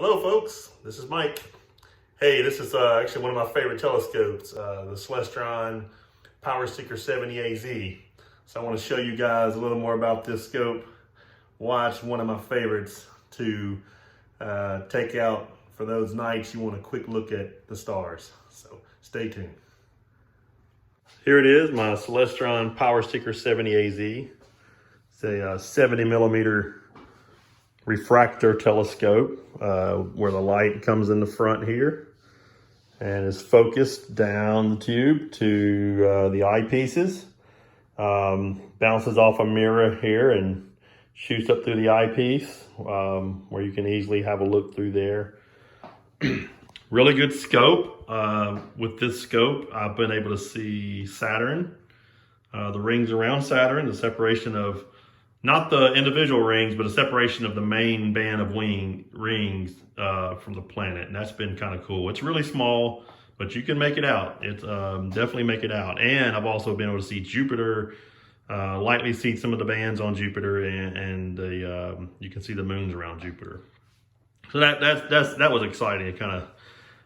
Hello folks, this is Mike. Hey, this is actually one of my favorite telescopes, the Celestron Powerseeker 70AZ. So I want to show you guys a little more about this scope. Watch one of my favorites to take out for those nights you want a quick look at the stars. So stay tuned. Here it is, my Celestron Powerseeker 70AZ. It's a 70 millimeter refractor telescope where the light comes in the front here and is focused down the tube to the eyepieces. Bounces off a mirror here and shoots up through the eyepiece where you can easily have a look through there. Really good scope. With this scope, I've been able to see Saturn, the rings around Saturn, the separation of not the individual rings, but a separation of the main band of rings from the planet. And that's been kind of cool. It's really small, but you can make it out. It's definitely make it out. And I've also been able to see Jupiter, lightly see some of the bands on Jupiter, and you can see the moons around Jupiter. So that was exciting to kind of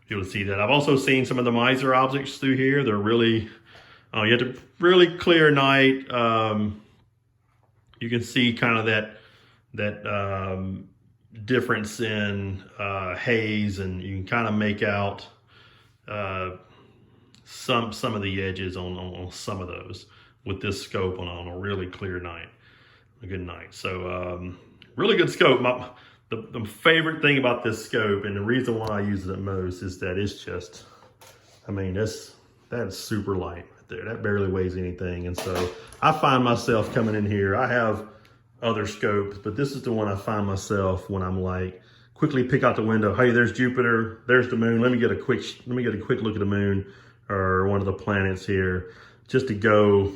be able to see that. I've also seen some of the Miser objects through here. They're really, you have to really clear night. You can see kind of that difference in haze, and you can kind of make out some of the edges on some of those with this scope on a really clear night, a good night. So really good scope. The favorite thing about this scope, and the reason why I use it the most, is that it's just, I mean, that is super light. That barely weighs anything. And so I find myself coming in here. I have other scopes, but this is the one I find myself when I'm like, quickly pick out the window. Hey, there's Jupiter, there's the moon. Let me get a quick look at the moon or one of the planets here, just to go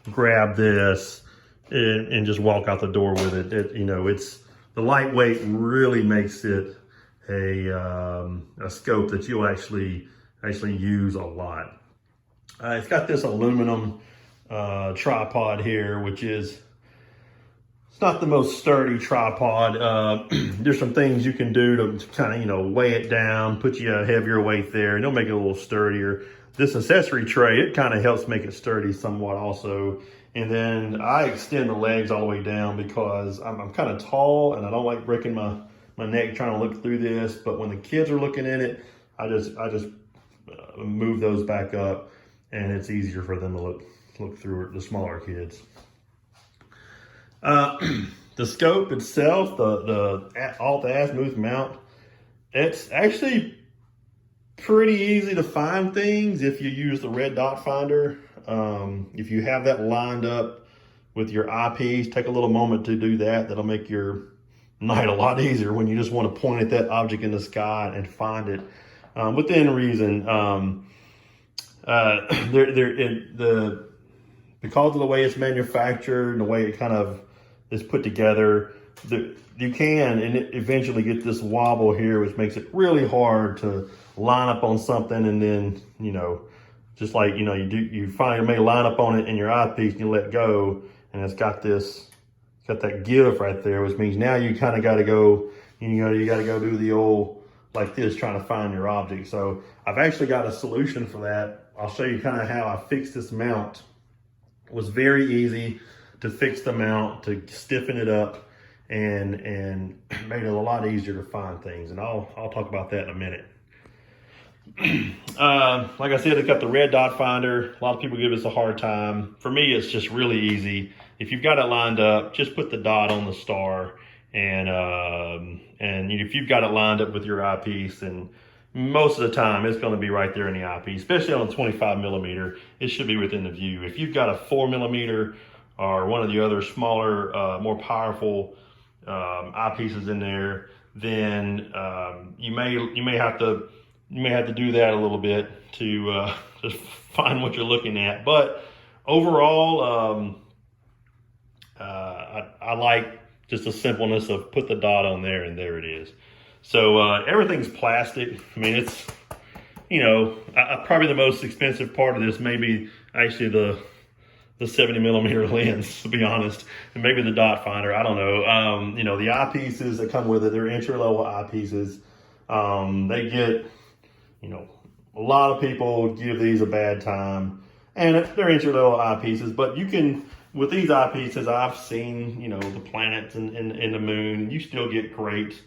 grab this and just walk out the door with it. It's the lightweight really makes it a scope that you'll actually use a lot. It's got this aluminum tripod here, which is, it's not the most sturdy tripod. There's some things you can do to kind of, weigh it down, put you a heavier weight there, and it'll make it a little sturdier. This accessory tray, it kind of helps make it sturdy somewhat also. And then I extend the legs all the way down because I'm kind of tall and I don't like breaking my neck trying to look through this. But when the kids are looking at it, I just move those back up, and it's easier for them to look through it, the smaller kids. The scope itself, the alt-azimuth mount, it's actually pretty easy to find things if you use the red dot finder. If you have that lined up with your eyepiece, take a little moment to do that. That'll make your night a lot easier when you just want to point at that object in the sky and find it within reason. Because of the way it's manufactured and the way it kind of is put together, you can eventually get this wobble here, which makes it really hard to line up on something, and then just like you finally may line up on it in your eyepiece and you let go, and it's got that give right there, which means now you kind of got to go, you got to go do the old like this, trying to find your object. So I've actually got a solution for that. I'll show you kind of how I fixed this mount. It was very easy to fix the mount, to stiffen it up, and made it a lot easier to find things. And I'll talk about that in a minute. Like I said, it's got the red dot finder. A lot of people give us a hard time. For me, it's just really easy. If you've got it lined up, just put the dot on the star, and if you've got it lined up with your eyepiece, and most of the time it's going to be right there in the eyepiece, especially on a 25 millimeter, it should be within the view. If you've got a 4 millimeter or one of the other smaller, more powerful eyepieces in there, then you may have to do that a little bit to find what you're looking at. But overall, I like just the simpleness of put the dot on there and there it is. So everything's plastic. I mean, it's, probably the most expensive part of this may be actually the 70 millimeter lens, to be honest, and maybe the dot finder. I don't know. The eyepieces that come with it, they're entry level eyepieces. They get, you know, a lot of people give these a bad time, and they're entry level eyepieces, but you can, with these eyepieces, I've seen, you know, the planets and the moon, you still get great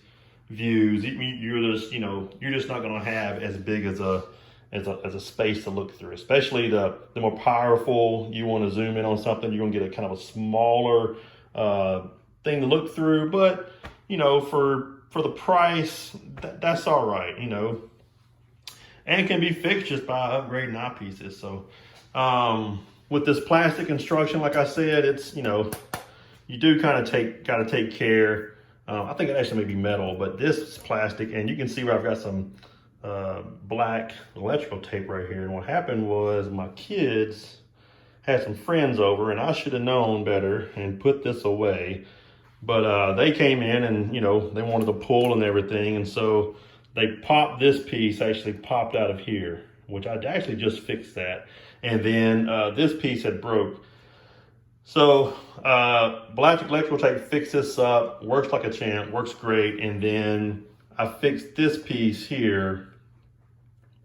views. You're just, you know, you're just not going to have as big as a space to look through, especially the more powerful you want to zoom in on something, you're going to get a kind of a smaller thing to look through. But, you know, for the price, that's all right, you know, and can be fixed just by upgrading eyepieces. So with this plastic construction, like I said, it's, you know, you do kind of got to take care. I think it actually may be metal, but this is plastic, and you can see where I've got some black electrical tape right here. And what happened was my kids had some friends over, and I should have known better and put this away. But they came in and, you know, they wanted to pull and everything. And so they popped this piece, actually popped out of here, which I actually just fixed that. And then this piece had broke. So black electrical tape fixed this up, works like a champ, works great. And then I fixed this piece here.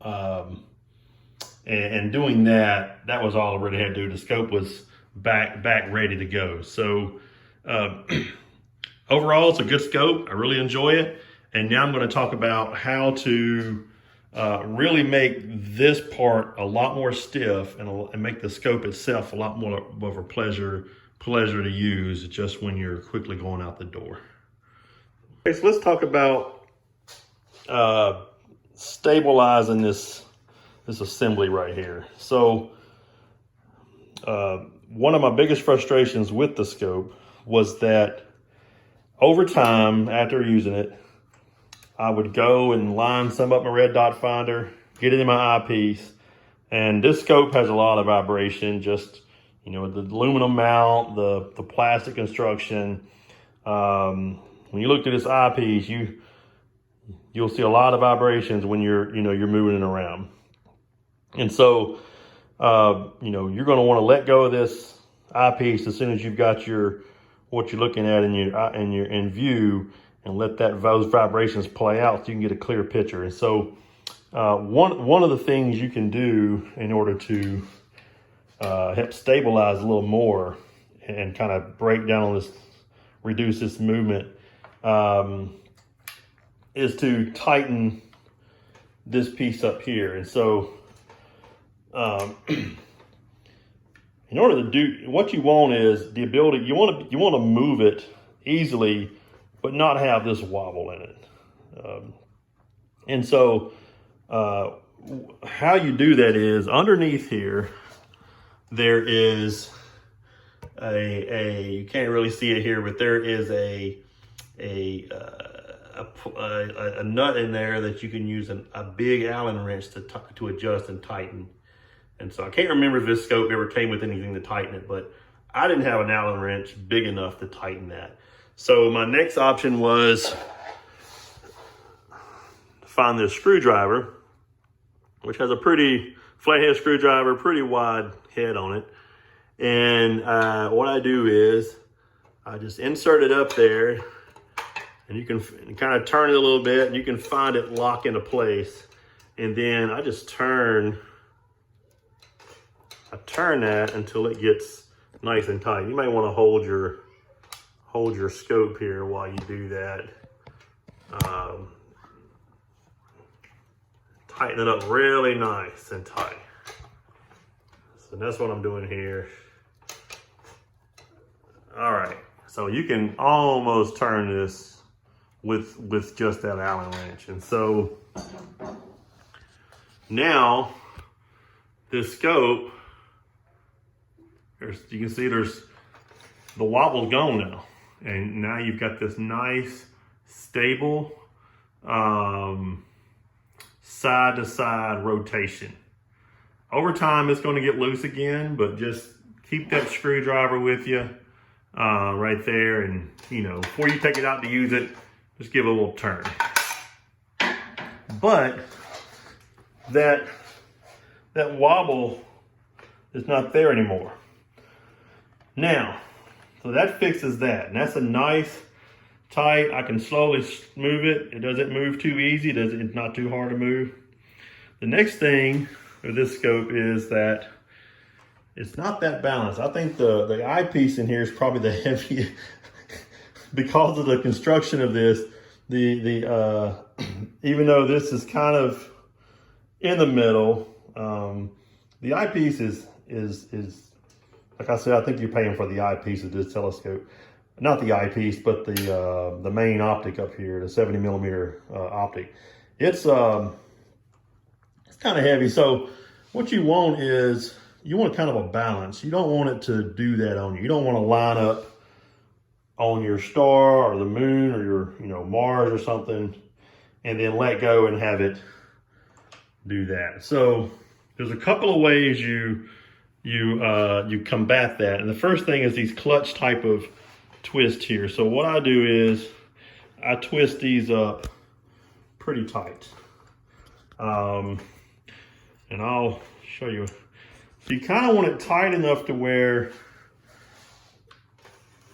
And doing that was all I really had to do. The scope was back ready to go. So overall, it's a good scope. I really enjoy it. And now I'm going to talk about how to really make this part a lot more stiff and make the scope itself a lot more of a pleasure to use just when you're quickly going out the door. Okay, so let's talk about stabilizing this assembly right here. So one of my biggest frustrations with the scope was that over time, after using it, I would go and line some up my red dot finder, get it in my eyepiece, and this scope has a lot of vibration, just, you know, the aluminum mount, the plastic construction. When you look at this eyepiece, you'll see a lot of vibrations when you're moving it around. And so, you know, you're going to want to let go of this eyepiece as soon as you've got what you're looking at in view, and let those vibrations play out so you can get a clear picture. And so one of the things you can do in order to help stabilize a little more and kind of break down on this, reduce this movement, is to tighten this piece up here. And so in order to do what you want is the ability, you want to move it easily, but not have this wobble in it. And so how you do that is underneath here, there is you can't really see it here, but there is a nut in there that you can use a big Allen wrench to adjust and tighten. And so I can't remember if this scope ever came with anything to tighten it, but I didn't have an Allen wrench big enough to tighten that. So my next option was to find this screwdriver, which has a pretty flathead screwdriver, pretty wide head on it. And what I do is I just insert it up there, and you can kind of turn it a little bit, and you can find it lock into place. And then I just turn that until it gets nice and tight. You might want to hold your scope here while you do that. Tighten it up really nice and tight. So that's what I'm doing here. All right, so you can almost turn this with just that Allen wrench. And so now this scope, you can see the wobble's gone now. And now you've got this nice, stable, side-to-side rotation. Over time, it's going to get loose again, but just keep that screwdriver with you right there. And, you know, before you take it out to use it, just give it a little turn. But that wobble is not there anymore. Now, so that fixes that. And that's a nice tight. I can slowly move it. It doesn't move too easy. It's not too hard to move. The next thing with this scope is that it's not that balanced. I think the eyepiece in here is probably the heaviest because of the construction of this. Even though this is kind of in the middle, the eyepiece is like I said, I think you're paying for the eyepiece of this telescope. Not the eyepiece, but the main optic up here, the 70 millimeter optic. It's kind of heavy. So what you want is, you want kind of a balance. You don't want it to do that on you. You don't want to line up on your star or the moon or your Mars or something and then let go and have it do that. So there's a couple of ways you combat that. And the first thing is these clutch type of twist here. So what I do is I twist these up pretty tight. And I'll show you. So you kind of want it tight enough to where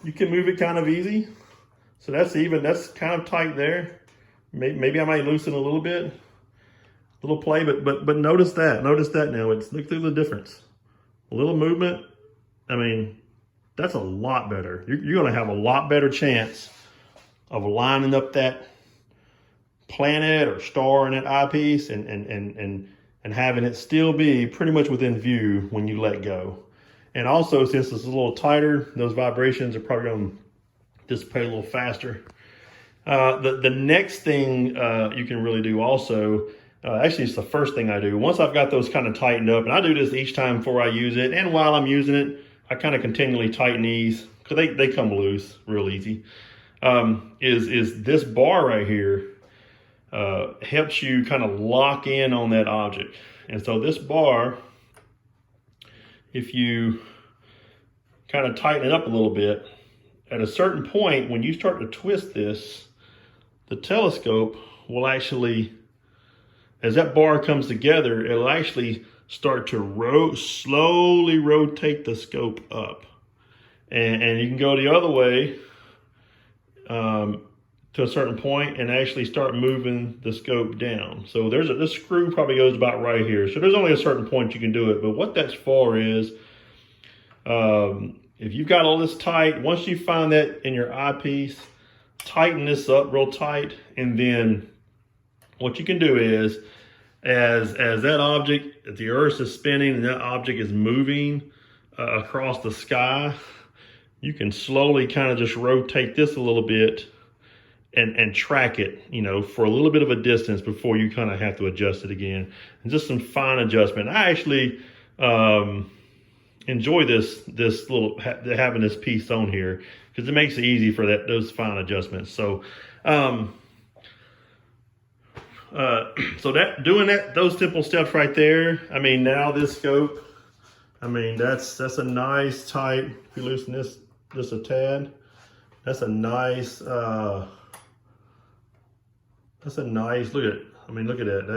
you can move it kind of easy. So that's kind of tight there. Maybe I might loosen a little bit, a little play, but notice that now. Look through the difference. A little movement. I mean, that's a lot better. You're going to have a lot better chance of lining up that planet or star in that eyepiece and having it still be pretty much within view when you let go. And also, since it's a little tighter, those vibrations are probably going to dissipate a little faster. The next thing you can really do also, actually it's the first thing I do. Once I've got those kind of tightened up, and I do this each time before I use it, and while I'm using it, I kind of continually tighten these, because they come loose real easy, is this bar right here helps you kind of lock in on that object. And so this bar, if you kind of tighten it up a little bit, at a certain point, when you start to twist this, the telescope will actually, as that bar comes together, it'll actually start to slowly rotate the scope up. And you can go the other way to a certain point and actually start moving the scope down. So this screw probably goes about right here. So there's only a certain point you can do it. But what that's for is, if you've got all this tight, once you find that in your eyepiece, tighten this up real tight. And then what you can do is, as that object, if the Earth is spinning and that object is moving across the sky, you can slowly kind of just rotate this a little bit and track it, for a little bit of a distance before you kind of have to adjust it again. And just some fine adjustment. I actually enjoy this little, having this piece on here, because it makes it easy for those fine adjustments. So, those simple steps right there. I mean, now this scope, I mean, that's a nice tight, if you loosen this just a tad, that's a nice, look at it. I mean, look at that.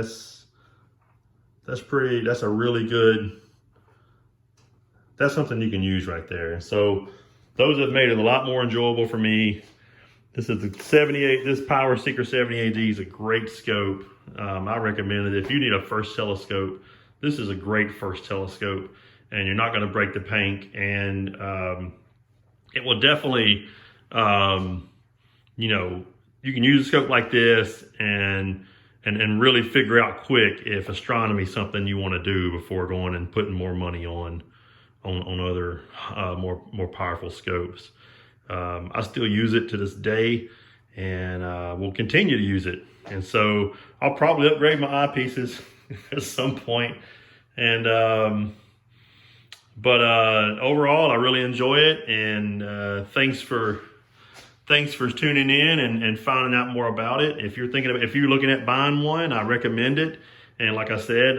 That's a really good, that's something you can use right there. So those have made it a lot more enjoyable for me. This is the this Powerseeker 70AZ is a great scope. I recommend it. If you need a first telescope, this is a great first telescope, and you're not going to break the bank. And it will definitely, you can use a scope like this and really figure out quick if astronomy is something you want to do before going and putting more money on other more powerful scopes. I still use it to this day, and will continue to use it. And so I'll probably upgrade my eyepieces at some point. And overall, I really enjoy it. And thanks for tuning in and finding out more about it. If you're looking at buying one, I recommend it. And like I said,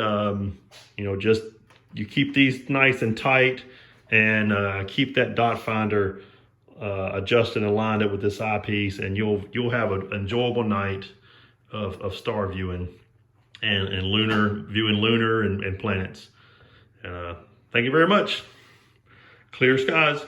just you keep these nice and tight, and keep that dot finder adjusted and lined up with this eyepiece, and you'll have an enjoyable night of star viewing and viewing lunar and planets. Thank you very much. Clear skies.